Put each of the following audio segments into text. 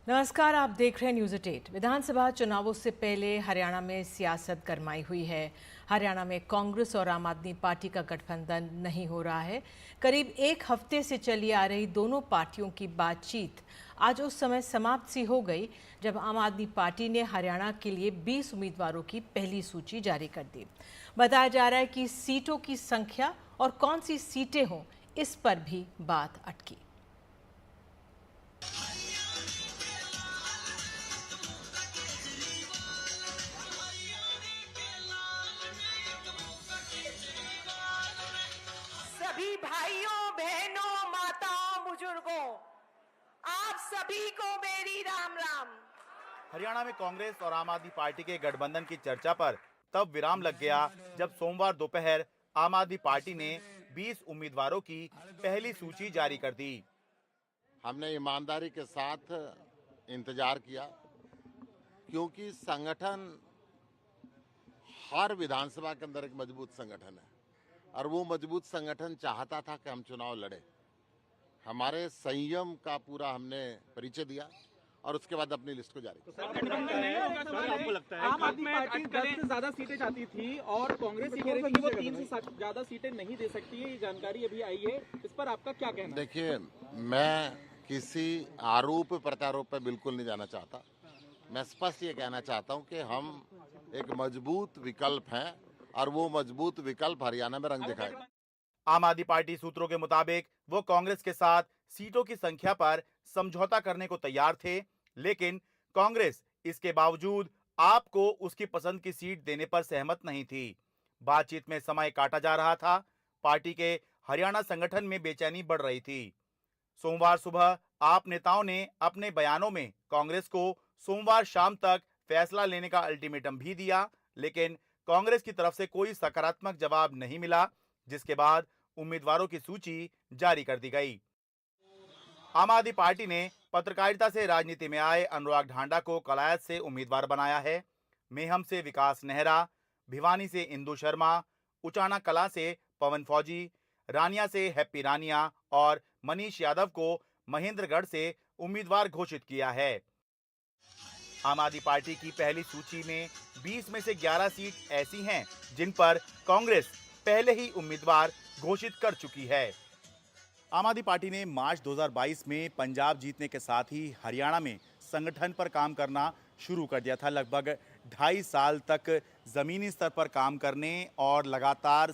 नमस्कार, आप देख रहे हैं न्यूज़ 8। विधानसभा चुनावों से पहले हरियाणा में सियासत गरमाई हुई है। हरियाणा में कांग्रेस और आम आदमी पार्टी का गठबंधन नहीं हो रहा है। करीब एक हफ्ते से चली आ रही दोनों पार्टियों की बातचीत आज उस समय समाप्त सी हो गई जब आम आदमी पार्टी ने हरियाणा के लिए 20 उम्मीदवारों की पहली सूची जारी कर दी। बताया जा रहा है कि सीटों की संख्या और कौन सी सीटें हों, इस पर भी बात अटकी। सभी भाइयों बहनों माताओं बुजुर्गों, आप सभी को मेरी राम राम। हरियाणा में कांग्रेस और आम आदमी पार्टी के गठबंधन की चर्चा पर तब विराम लग गया जब सोमवार दोपहर आम आदमी पार्टी ने 20 उम्मीदवारों की पहली सूची जारी कर दी। हमने ईमानदारी के साथ इंतजार किया क्योंकि संगठन हर विधानसभा के अंदर एक मजबूत संगठन है और वो मजबूत संगठन चाहता था कि हम चुनाव लड़े। हमारे संयम का पूरा हमने परिचय दिया और उसके बाद अपनी लिस्ट को जारी किया। आपको लगता है आम आदमी पार्टी 10 से ज्यादा सीटें चाहती थी और कांग्रेस ये कह रही थी कि वो 3 से ज्यादा सीटें नहीं दे सकती है। ये जानकारी अभी आई है, इस पर आपका क्या कहना है? देखिए, मैं किसी आरोप प्रत्यारोप पर बिल्कुल नहीं जाना चाहता। मैं स्पष्ट ये कहना चाहता हूँ कि हम एक मजबूत विकल्प हैं और वो मजबूत विकल्प हरियाणा में रंग दिखाएगा। आम आदमी पार्टी सूत्रों के मुताबिक वो कांग्रेस के साथ सीटों की संख्या पर समझौता करने को तैयार थे, लेकिन कांग्रेस इसके बावजूद आपको उसकी पसंद की सीट देने पर सहमत नहीं थी। बातचीत में समय काटा जा रहा था। पार्टी के हरियाणा संगठन में बेचैनी बढ़ रही थी। सोमवार सुबह आप नेताओं ने अपने बयानों में कांग्रेस को सोमवार शाम तक फैसला लेने का अल्टीमेटम भी दिया, लेकिन कांग्रेस की तरफ से कोई सकारात्मक जवाब नहीं मिला, जिसके बाद उम्मीदवारों की सूची जारी कर दी गई। आम आदमी पार्टी ने पत्रकारिता से राजनीति में आए अनुराग ढांडा को कलायत से उम्मीदवार बनाया है। मेहम से विकास नेहरा, भिवानी से इंदु शर्मा, उचाना कला से पवन फौजी, रानिया से हैप्पी रानिया और मनीष यादव को महेंद्रगढ़ से उम्मीदवार घोषित किया है। आम आदमी पार्टी की पहली सूची में 20 में से 11 सीट ऐसी हैं जिन पर कांग्रेस पहले ही उम्मीदवार घोषित कर चुकी है। आम आदमी पार्टी ने मार्च 2022 में पंजाब जीतने के साथ ही हरियाणा में संगठन पर काम करना शुरू कर दिया था। लगभग 2.5 साल तक जमीनी स्तर पर काम करने और लगातार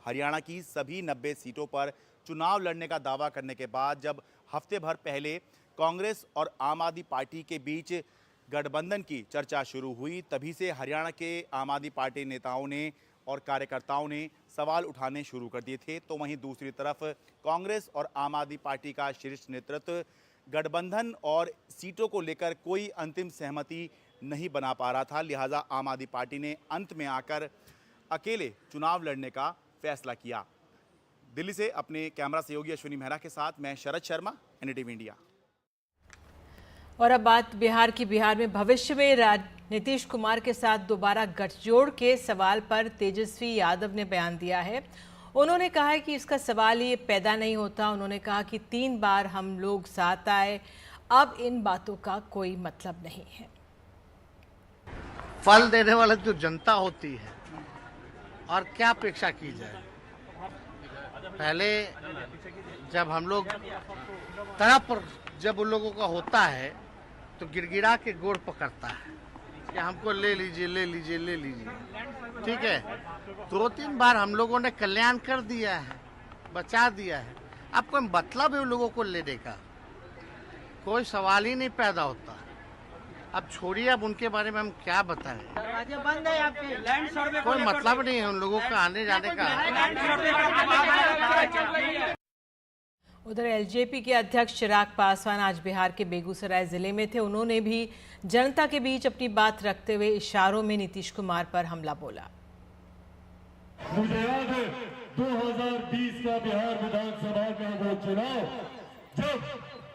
हरियाणा की सभी 90 सीटों पर चुनाव लड़ने का दावा करने के बाद जब हफ्ते भर पहले कांग्रेस और आम आदमी पार्टी के बीच गठबंधन की चर्चा शुरू हुई, तभी से हरियाणा के आम आदमी पार्टी नेताओं ने और कार्यकर्ताओं ने सवाल उठाने शुरू कर दिए थे। तो वहीं दूसरी तरफ कांग्रेस और आम आदमी पार्टी का शीर्ष नेतृत्व गठबंधन और सीटों को लेकर कोई अंतिम सहमति नहीं बना पा रहा था। लिहाजा आम आदमी पार्टी ने अंत में आकर अकेले चुनाव लड़ने का फैसला किया। दिल्ली से अपने कैमरा सहयोगी अश्विनी मेहरा के साथ मैं शरद शर्मा, एनडीटीवी इंडिया। और अब बात बिहार की। बिहार में भविष्य में नीतीश कुमार के साथ दोबारा गठजोड़ के सवाल पर तेजस्वी यादव ने बयान दिया है। उन्होंने कहा है कि इसका सवाल ही पैदा नहीं होता। उन्होंने कहा कि 3 बार हम लोग साथ आए, अब इन बातों का कोई मतलब नहीं है। फल देने वाला जो जनता होती है और क्या अपेक्षा की जाए। पहले जब हम लोग तड़प जब उन लोगों का होता है तो गिड़गिड़ा के गोड़ पकड़ता है कि हमको ले लीजिए ले लीजिए ले लीजिए। ठीक है, 2-3 बार हम लोगों ने कल्याण कर दिया है, बचा दिया है। अब कोई मतलब है उन लोगों को लेने का? कोई सवाल ही नहीं पैदा होता। अब छोड़िए, अब उनके बारे में हम क्या बताएं। बंद है आपके लैंड सर्वे, कोई मतलब नहीं है उन लोगों का आने जाने का। उधर एलजेपी के अध्यक्ष चिराग पासवान आज बिहार के बेगूसराय जिले में थे। उन्होंने भी जनता के बीच अपनी बात रखते हुए इशारों में नीतीश कुमार पर हमला बोला। मुझे याद है 2020 का बिहार विधानसभा का वो चुनाव, जब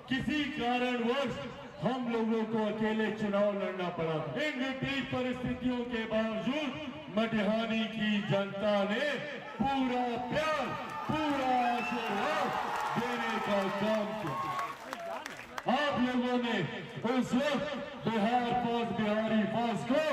किसी कारणवश हम लोगों को अकेले चुनाव लड़ना पड़ा। इन विपरीत परिस्थितियों के बावजूद मटिहानी की जनता ने पूरा प्यार, पूरा आशीर्वाद देने का काम किया। आप लोगों ने उस वक्त बिहार फौज बिहारी फौज को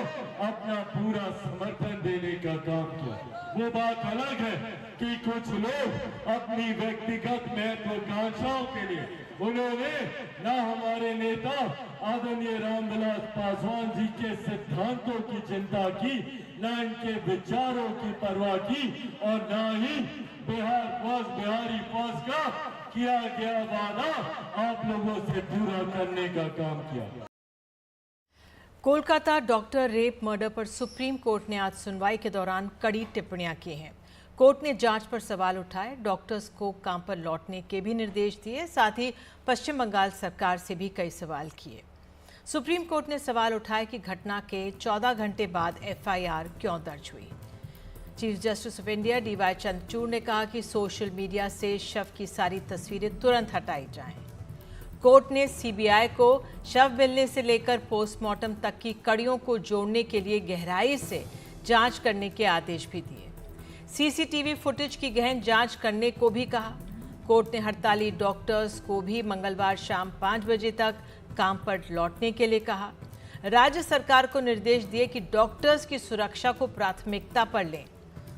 अपना पूरा समर्थन देने का काम किया। वो बात अलग है कि कुछ लोग अपनी व्यक्तिगत महत्वाकांक्षाओं के लिए उन्होंने ना हमारे नेता आदरणीय रामविलास पासवान जी के सिद्धांतों की चिंता की, ना इनके विचारों की परवाह की और ना ही बिहार फौज बिहारी फौज का किया गया वादा आप लोगों से पूरा करने का काम किया। कोलकाता डॉक्टर रेप मर्डर पर सुप्रीम कोर्ट ने आज सुनवाई के दौरान कड़ी टिप्पणियां की हैं। कोर्ट ने जांच पर सवाल उठाए, डॉक्टर्स को काम पर लौटने के भी निर्देश दिए, साथ ही पश्चिम बंगाल सरकार से भी कई सवाल किए। सुप्रीम कोर्ट ने सवाल उठाए कि घटना के 14 घंटे बाद एफआईआर क्यों दर्ज हुई। Chief justice of India DY Chandrachud ने कहा कि सोशल मीडिया से शव की सारी तस्वीरें तुरंत हटाई जाएं। कोर्ट ने सीबीआई को शव मिलने से लेकर पोस्टमार्टम तक की कड़ियों को जोड़ने के लिए गहराई से जांच करने के आदेश भी दिए। सीसीटीवी फुटेज की गहन जांच करने को भी कहा। कोर्ट ने हड़ताली डॉक्टर्स को भी मंगलवार शाम 5 बजे तक काम पर लौटने के लिए कहा। राज्य सरकार को निर्देश दिए कि डॉक्टर्स की सुरक्षा को प्राथमिकता पर लें।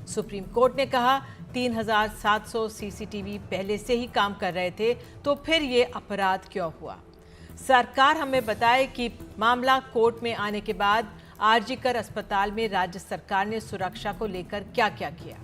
सुप्रीम कोर्ट ने कहा 3700 सीसीटीवी पहले से ही काम कर रहे थे, तो फिर ये अपराध क्यों हुआ। सरकार हमें बताए कि मामला कोर्ट में आने के बाद आरजीकर अस्पताल में राज्य सरकार ने सुरक्षा को लेकर क्या क्या किया।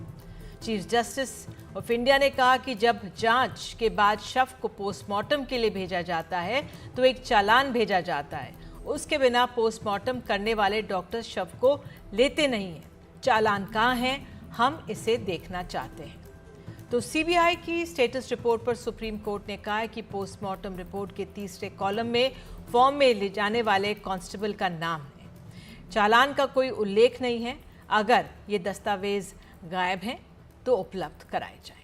चीफ जस्टिस ऑफ इंडिया ने कहा कि जब जांच के बाद शव को पोस्टमार्टम के लिए भेजा जाता है तो एक चालान भेजा जाता है, उसके बिना पोस्टमार्टम करने वाले डॉक्टर शव को लेते नहीं हैं। चालान कहाँ है, हम इसे देखना चाहते हैं। तो सीबीआई की स्टेटस रिपोर्ट पर सुप्रीम कोर्ट ने कहा है कि पोस्टमार्टम रिपोर्ट के तीसरे कॉलम में फॉर्म में ले जाने वाले कांस्टेबल का नाम है। चालान का कोई उल्लेख नहीं है। अगर ये दस्तावेज गायब हैं तो उपलब्ध कराए जाएं।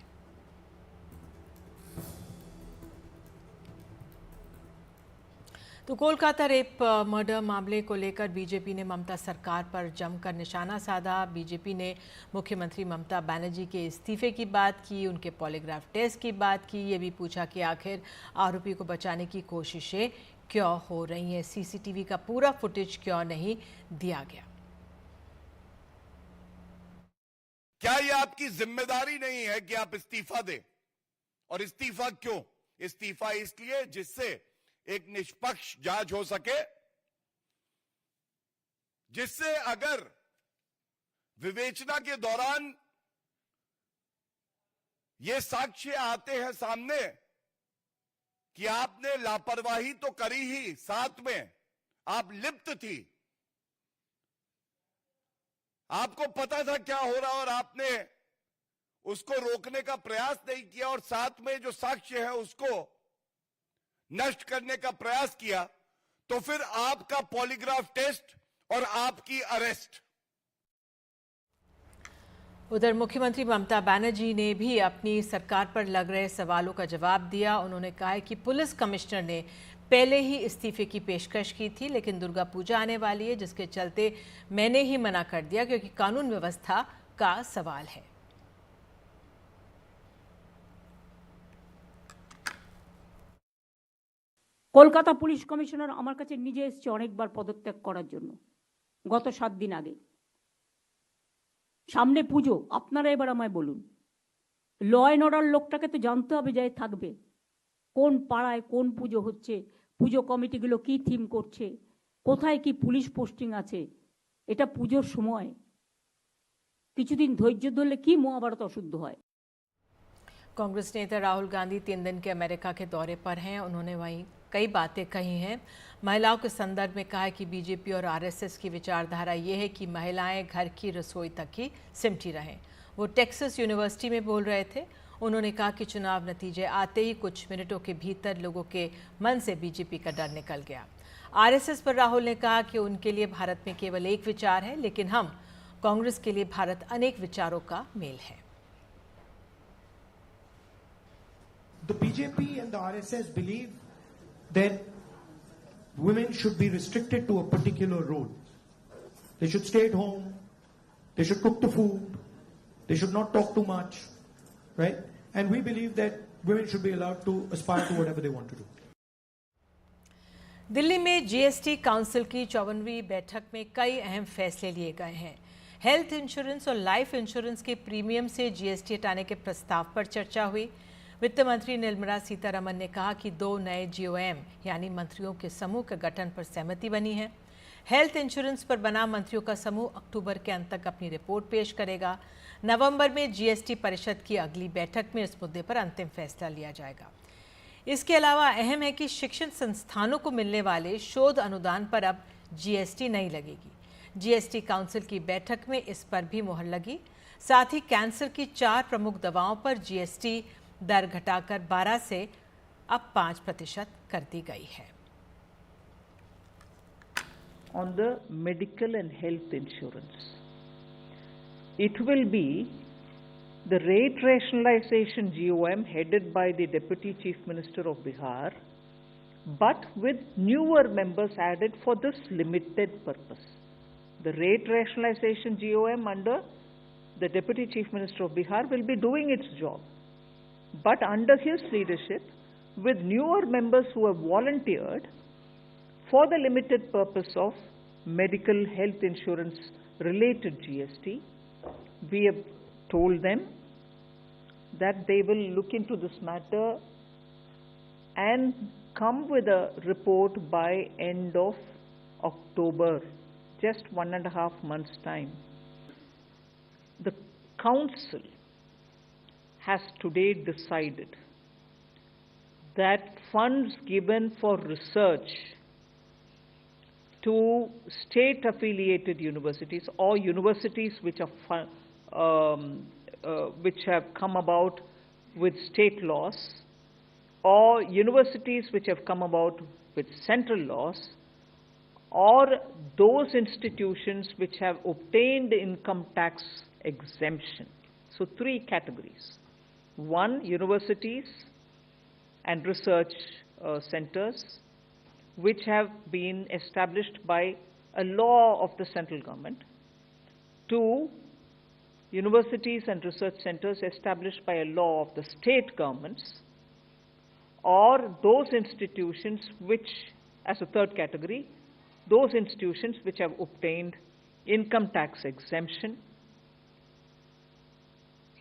तो कोलकाता रेप मर्डर मामले को लेकर बीजेपी ने ममता सरकार पर जमकर निशाना साधा। बीजेपी ने मुख्यमंत्री ममता बनर्जी के इस्तीफे की बात की, उनके पॉलीग्राफ टेस्ट की बात की, ये भी पूछा कि आखिर आरोपी को बचाने की कोशिशें क्यों हो रही हैं, सीसीटीवी का पूरा फुटेज क्यों नहीं दिया गया। क्या ये आपकी जिम्मेदारी नहीं है कि आप इस्तीफा दें? और इस्तीफा क्यों? इस्तीफा इसलिए जिससे एक निष्पक्ष जांच हो सके, जिससे अगर विवेचना के दौरान ये साक्ष्य आते हैं सामने कि आपने लापरवाही तो करी ही, साथ में आप लिप्त थी, आपको पता था क्या हो रहा और आपने उसको रोकने का प्रयास नहीं किया और साथ में जो साक्ष्य है उसको नष्ट करने का प्रयास किया, तो फिर आपका पॉलीग्राफ टेस्ट और आपकी अरेस्ट। उधर मुख्यमंत्री ममता बनर्जी ने भी अपनी सरकार पर लग रहे सवालों का जवाब दिया। उन्होंने कहा है कि पुलिस कमिश्नर ने पहले ही इस्तीफे की पेशकश की थी, लेकिन दुर्गा पूजा आने वाली है, जिसके चलते मैंने ही मना कर दिया क्योंकि कानून व्यवस्था का सवाल है। কলকাতা পুলিশ কমিশনার আমার কাছে নিজে এসেছে অনেকবার পদত্যাগ করার জন্য, গত 7 দিন আগে। সামনে পুজো, আপনারা এবার আমায় বলুন, ল অ্যান্ড অর্ডার লোকটাকে তো জানতে হবে যে থাকবে কোন পাড়ায় কোন পুজো হচ্ছে, পুজো কমিটিগুলো কি থিম করছে, কোথায় কি পুলিশ পোস্টিং আছে। এটা পুজোর সময়, কিছুদিন ধৈর্য ধরলে কি মহাভারত অশুদ্ধ হয়। कांग्रेस नेता राहुल गांधी 3 दिन के अमेरिका के दौरे पर हैं। उन्होंने वहीं कई बातें कही हैं। महिलाओं के संदर्भ में कहा है कि बीजेपी और आरएसएस की विचारधारा ये है कि महिलाएं घर की रसोई तक ही सिमटी रहें। वो टेक्सास यूनिवर्सिटी में बोल रहे थे। उन्होंने कहा कि चुनाव नतीजे आते ही कुछ मिनटों के भीतर लोगों के मन से बीजेपी का डर निकल गया। आरएसएस पर राहुल ने कहा कि उनके लिए भारत में केवल एक विचार है, लेकिन हम कांग्रेस के लिए भारत अनेक विचारों का मेल है। The BJP and the RSS believe that women should be restricted to a particular role. They should stay at home, they should cook the food, they should not talk too much, right? And we believe that women should be allowed to aspire to whatever they want to do. Delhi में GST council की 54वीं बैठक में कई अहम फैसले लिए गए हैं। हेल्थ इंश्योरेंस और लाइफ इंश्योरेंस के प्रीमियम से जीएसटी हटाने के प्रस्ताव पर चर्चा हुई। वित्त मंत्री निर्मला सीतारमण ने कहा कि 2 नए जीओएम यानी मंत्रियों के समूह के गठन पर सहमति बनी है। हेल्थ इंश्योरेंस पर बना मंत्रियों का समूह अक्टूबर के अंत तक अपनी रिपोर्ट पेश करेगा। नवंबर में जीएसटी परिषद की अगली बैठक में इस मुद्दे पर अंतिम फैसला लिया जाएगा। इसके अलावा अहम है कि शिक्षण संस्थानों को मिलने वाले शोध अनुदान पर अब जीएसटी नहीं लगेगी। जीएसटी काउंसिल की बैठक में इस पर भी मुहर लगी। साथ ही कैंसर की 4 प्रमुख दवाओं पर जीएसटी दर घटाकर 12 से अब 5% कर दी गई है। On the medical and health insurance, it will be the rate rationalization GOM headed by the Deputy Chief Minister of Bihar, but with newer members added for this limited purpose. The rate rationalization GOM under the Deputy Chief Minister of Bihar will be doing its job, but under his leadership, with newer members who have volunteered for the limited purpose of medical health insurance related GST, we have told them that they will look into this matter and come with a report by end of October, just 1.5 months' time. The Council has today decided that funds given for research to state-affiliated universities or universities which are which have come about with state laws, or universities which have come about with central laws, or those institutions which have obtained income tax exemption. So 3 categories. 1, universities and research centers which have been established by a law of the central government. 2, universities and research centers established by a law of the state governments, or those institutions which, as a 3rd category, those institutions which have obtained income tax exemption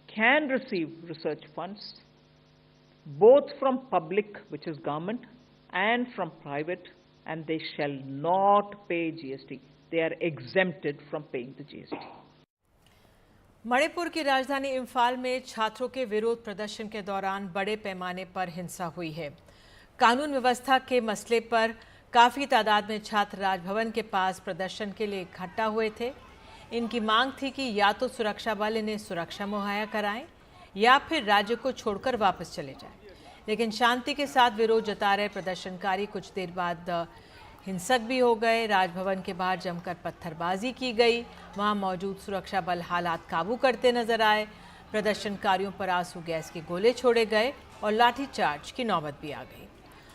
can receive research funds both from public, which is government, and from private, and they shall not pay GST. They are exempted from paying the GST. Manipur की राजधानी इम्फाल में छात्रों के विरोध प्रदर्शन के दौरान बड़े पैमाने पर हिंसा हुई है। कानून व्यवस्था के मसले पर काफ़ी तादाद में छात्र राजभवन के पास प्रदर्शन के लिए इकट्ठा हुए थे। इनकी मांग थी कि या तो सुरक्षा बल इन्हें सुरक्षा मुहैया कराएं या फिर राज्य को छोड़कर वापस चले जाएं। लेकिन शांति के साथ विरोध जता रहे प्रदर्शनकारी कुछ देर बाद हिंसक भी हो गए। राजभवन के बाहर जमकर पत्थरबाजी की गई। वहां मौजूद सुरक्षा बल हालात काबू करते नजर आए। प्रदर्शनकारियों पर आंसू गैस के गोले छोड़े गए और लाठीचार्ज की नौबत भी आ गई।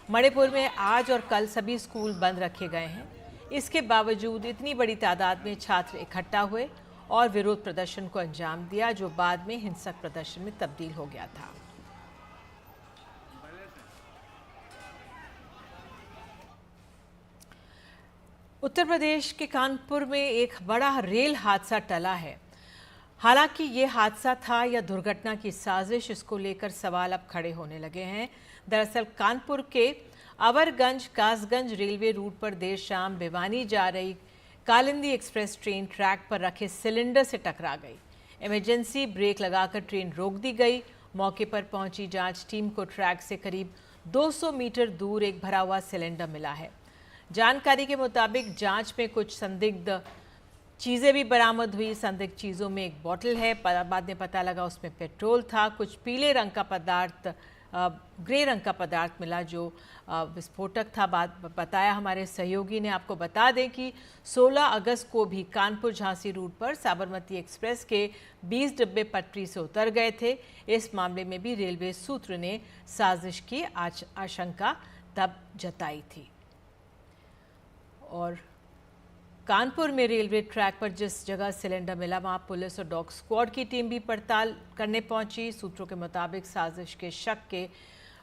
मणिपुर में आज और कल सभी स्कूल बंद रखे गए हैं। इसके बावजूद इतनी बड़ी तादाद में छात्र इकट्ठा हुए और विरोध प्रदर्शन को अंजाम दिया, जो बाद में हिंसक प्रदर्शन में तब्दील हो गया था। उत्तर प्रदेश के कानपुर में एक बड़ा रेल हादसा टला है। हालांकि ये हादसा था या दुर्घटना की साजिश, इसको लेकर सवाल अब खड़े होने लगे हैं। दरअसल कानपुर के अवरगंज कासगंज रेलवे रूट पर देर शाम भिवानी जा रही कालिंदी एक्सप्रेस ट्रेन ट्रैक पर रखे सिलेंडर से टकरा गई। इमरजेंसी ब्रेक लगाकर ट्रेन रोक दी गई। मौके पर पहुंची जांच टीम को ट्रैक से करीब 200 मीटर दूर एक भरा हुआ सिलेंडर मिला है। जानकारी के मुताबिक जांच में कुछ संदिग्ध चीज़ें भी बरामद हुई। संदिग्ध चीज़ों में एक बोतल है, बाद में पता लगा उसमें पेट्रोल था। कुछ पीले रंग का पदार्थ, ग्रे रंग का पदार्थ मिला जो विस्फोटक था। बताया हमारे सहयोगी ने। आपको बता दें कि 16 अगस्त को भी कानपुर झांसी रूट पर साबरमती एक्सप्रेस के 20 डिब्बे पटरी से उतर गए थे। इस मामले में भी रेलवे सूत्र ने साजिश की आशंका तब जताई थी। और कानपुर में रेलवे ट्रैक पर जिस जगह सिलेंडर मिला वहां पुलिस और डॉग स्क्वाड की टीम भी पड़ताल करने पहुंची। सूत्रों के मुताबिक साजिश के शक के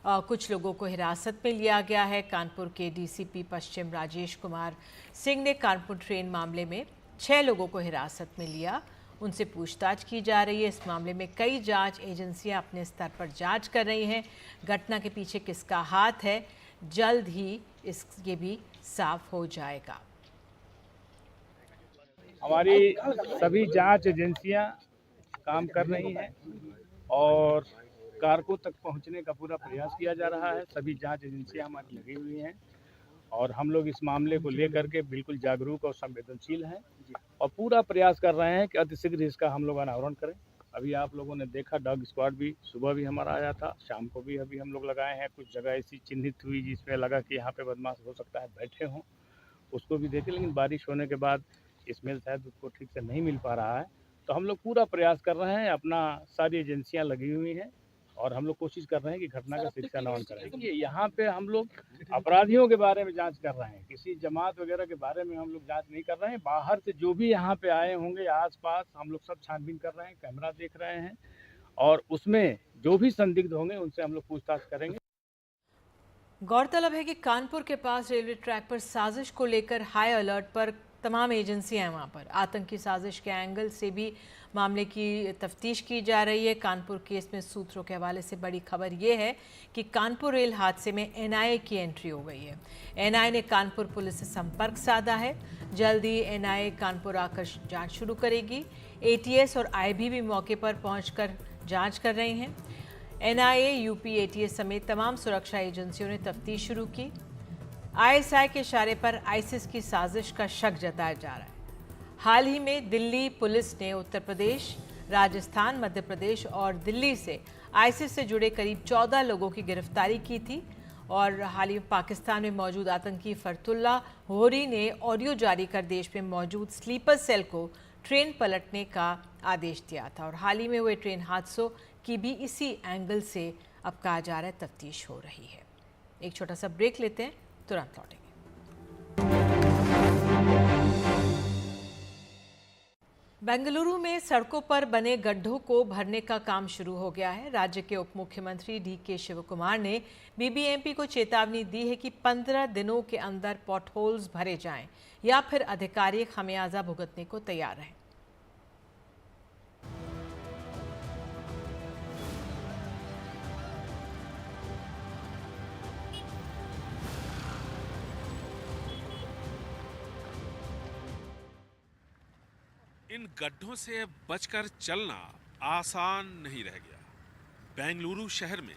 कुछ लोगों को हिरासत में लिया गया है। कानपुर के डीसीपी पश्चिम राजेश कुमार सिंह ने कानपुर ट्रेन मामले में 6 लोगों को हिरासत में लिया, उनसे पूछताछ की जा रही है। इस मामले में कई जांच एजेंसियां अपने स्तर पर जांच कर रही हैं। घटना के पीछे किसका हाथ है, जल्द ही ये भी साफ हो जाएगा। हमारी सभी जांच एजेंसियां काम कर रही हैं और कारकों तक पहुंचने का पूरा प्रयास किया जा रहा है। सभी जांच एजेंसियां हमारी लगी हुई हैं और हम लोग इस मामले को लेकर के बिल्कुल जागरूक और संवेदनशील हैं और पूरा प्रयास कर रहे हैं कि अतिशीघ्र इसका हम लोग अनावरण करें। अभी आप लोगों ने देखा डॉग स्क्वाड भी सुबह भी हमारा आया था, शाम को भी अभी हम लोग लगाए हैं। कुछ जगह ऐसी चिन्हित हुई जिसमें लगा कि यहाँ पे बदमाश हो सकता है बैठे हों, उसको भी देखे, लेकिन बारिश होने के बाद स्मेल शायद उसको ठीक से नहीं मिल पा रहा है। तो हम लोग पूरा प्रयास कर रहे हैं, अपना सारी एजेंसियां लगी हुई हैं और हम लोग कोशिश कर रहे हैं कि घटना का शिक्षान्वयन करें। यहाँ पे हम लोग अपराधियों के बारे में जांच कर रहे हैं, किसी जमात वगैरह के बारे में हम लोग जांच नहीं कर रहे हैं। बाहर से जो भी यहाँ पे आए होंगे आसपास हम लोग सब छानबीन कर रहे हैं, कैमरा देख रहे हैं और उसमें जो भी संदिग्ध होंगे उनसे हम लोग पूछताछ करेंगे। गौरतलब है कि कानपुर के पास रेलवे ट्रैक पर साजिश को लेकर हाई अलर्ट पर तमाम एजेंसियां हैं। वहाँ पर आतंकी साजिश के एंगल से भी मामले की तफ्तीश की जा रही है। कानपुर केस में सूत्रों के हवाले से बड़ी खबर ये है कि कानपुर रेल हादसे में एनआईए की एंट्री हो गई है। एनआईए ने कानपुर पुलिस से संपर्क साधा है। जल्द ही एनआईए कानपुर आकर जांच शुरू करेगी। एटीएस और आईबी भी मौके पर पहुंचकर जांच कर रहे हैं। एनआईए, यूपी, एटीएस समेत तमाम सुरक्षा एजेंसियों ने तफ्तीश शुरू की। आईएसआई के इशारे पर आईसिस की साजिश का शक जताया जा रहा है। हाल ही में दिल्ली पुलिस ने उत्तर प्रदेश, राजस्थान, मध्य प्रदेश और दिल्ली से आईसिस से जुड़े करीब 14 लोगों की गिरफ्तारी की थी और हाल ही में पाकिस्तान में मौजूद आतंकी फरतुल्ला होरी ने ऑडियो जारी कर देश में मौजूद स्लीपर सेल को ट्रेन पलटने का आदेश दिया था और हाल ही में हुए ट्रेन हादसों की भी इसी एंगल से अब कहा जा रहा है तफ्तीश हो रही है। एक छोटा सा ब्रेक लेते हैं, तुरंत लौटेंगे। बेंगलुरु में सड़कों पर बने गड्ढों को भरने का काम शुरू हो गया है। राज्य के उप मुख्यमंत्री डीके शिवकुमार ने बीबीएमपी को चेतावनी दी है कि 15 दिनों के अंदर पॉटहोल्स भरे जाएं या फिर अधिकारी खमियाजा भुगतने को तैयार रहें। इन गड्ढों से बचकर चलना आसान नहीं रह गया। बेंगलुरु शहर में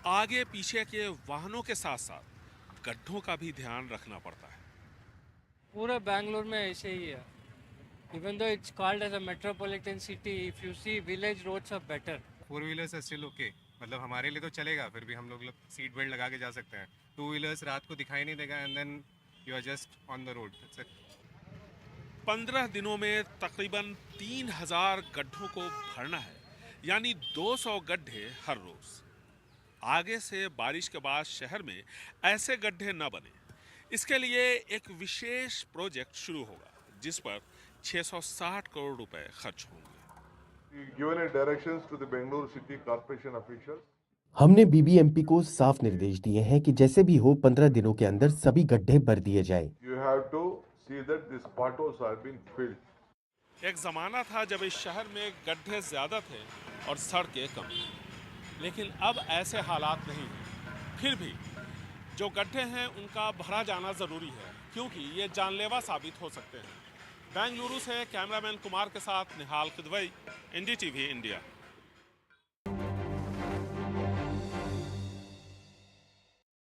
आगे पीछे के वाहनों के साथ साथ गड्ढों का भी ध्यान रखना पड़ता है। पूरे बेंगलुरु में ऐसे ही है। Even though it's called as a metropolitan city, if you see village roads are better. 4 wheelers still okay, मतलब हमारे लिए तो चलेगा, फिर भी हम लोग सीट बेल्ट लगा के जा सकते हैं। 2 व्हीलर्स रात को दिखाई नहीं देगा and then you are just on the road. 15 दिनों में तकरीबन 3000 गड्ढों को भरना है, यानी 200 गड्ढे हर रोज। आगे से बारिश के बाद शहर में ऐसे गड्ढे न बने, इसके लिए एक विशेष प्रोजेक्ट शुरू होगा जिस पर 660 करोड़ रुपए खर्च होंगे। हमने बीबीएमपी को साफ निर्देश दिए हैं कि जैसे भी हो 15 दिनों के अंदर सभी गड्ढे भर दिए जाएं। एक जमाना था जब इस शहर में गड्ढे ज्यादा थे और सड़कें कम, लेकिन अब ऐसे हालात नहीं हैं। फिर भी जो गड्ढे हैं उनका भरा जाना जरूरी है क्योंकि ये जानलेवा साबित हो सकते हैं। बेंगलुरु से कैमरामैन कुमार के साथ निहाल खिदवई, एनडीटीवी इंडिया।